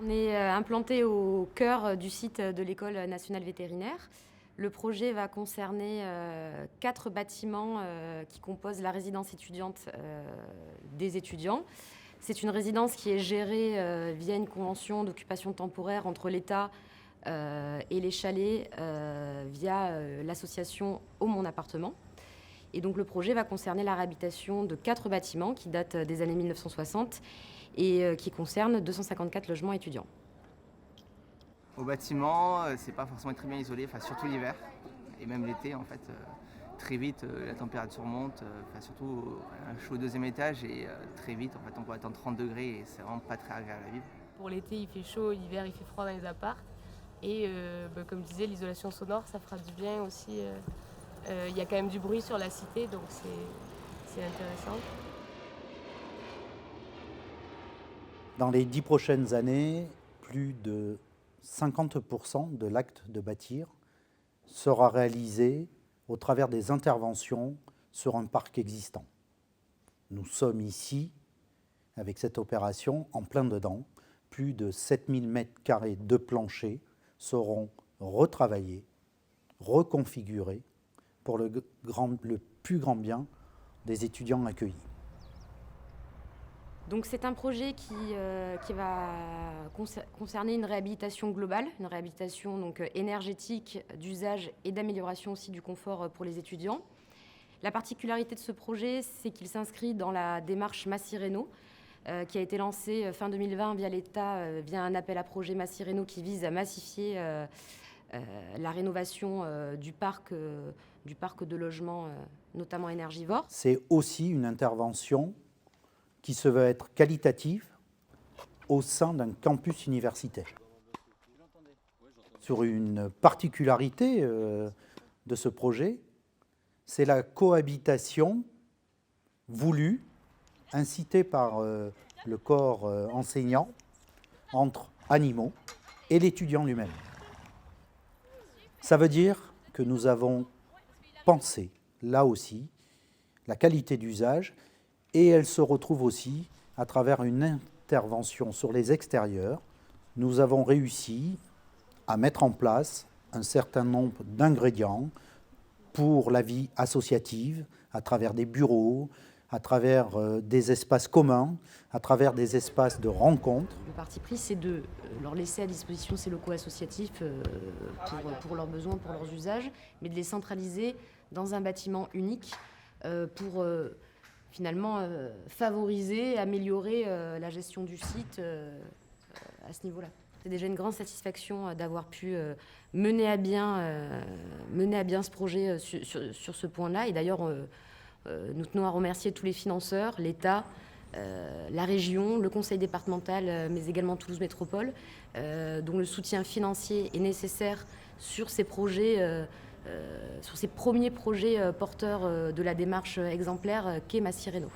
On est implanté au cœur du site de l'École nationale vétérinaire. Le projet va concerner 4 bâtiments qui composent la résidence étudiante des étudiants. C'est une résidence qui est gérée via une convention d'occupation temporaire entre l'État et les chalets via l'association Au Mon Appartement. Et donc le projet va concerner la réhabilitation de 4 bâtiments qui datent des années 1960 et qui concernent 254 logements étudiants. Au bâtiment, c'est pas forcément très bien isolé, surtout l'hiver et même l'été en fait. Très vite, la température monte, surtout un chaud deuxième étage et très vite en fait on peut atteindre 30 degrés et c'est vraiment pas très agréable à vivre. Pour l'été il fait chaud, l'hiver il fait froid dans les apparts et comme je disais l'isolation sonore ça fera du bien aussi. Il y a quand même du bruit sur la cité donc c'est intéressant. Dans les 10 prochaines années, plus de 50% de l'acte de bâtir sera réalisé au travers des interventions sur un parc existant. Nous sommes ici, avec cette opération, en plein dedans. Plus de 7000 m² de plancher seront retravaillés, reconfigurés pour le plus grand bien des étudiants accueillis. Donc c'est un projet qui va concerner une réhabilitation globale, une réhabilitation donc énergétique, d'usage et d'amélioration aussi du confort pour les étudiants. La particularité de ce projet, c'est qu'il s'inscrit dans la démarche Massy Rénov', qui a été lancée fin 2020 via l'État, via un appel à projet Massy Rénov' qui vise à massifier la rénovation du parc de logements, notamment énergivores. C'est aussi une intervention qui se veut être qualitative au sein d'un campus universitaire. Sur une particularité de ce projet, c'est la cohabitation voulue, incitée par le corps enseignant, entre animaux et l'étudiant lui-même. Ça veut dire que nous avons pensé, là aussi, la qualité d'usage. Et elle se retrouve aussi à travers une intervention sur les extérieurs. Nous avons réussi à mettre en place un certain nombre d'ingrédients pour la vie associative, à travers des bureaux, à travers des espaces communs, à travers des espaces de rencontres. Le parti pris, c'est de leur laisser à disposition ces locaux associatifs pour leurs besoins, pour leurs usages, mais de les centraliser dans un bâtiment unique pour finalement favoriser, améliorer la gestion du site à ce niveau-là. C'est déjà une grande satisfaction d'avoir pu mener à bien ce projet sur ce point-là. Et d'ailleurs, nous tenons à remercier tous les financeurs, l'État, la région, le conseil départemental, mais également Toulouse Métropole, dont le soutien financier est nécessaire sur ces projets, sur ces premiers projets porteurs de la démarche exemplaire qu'est Massy Rénov'.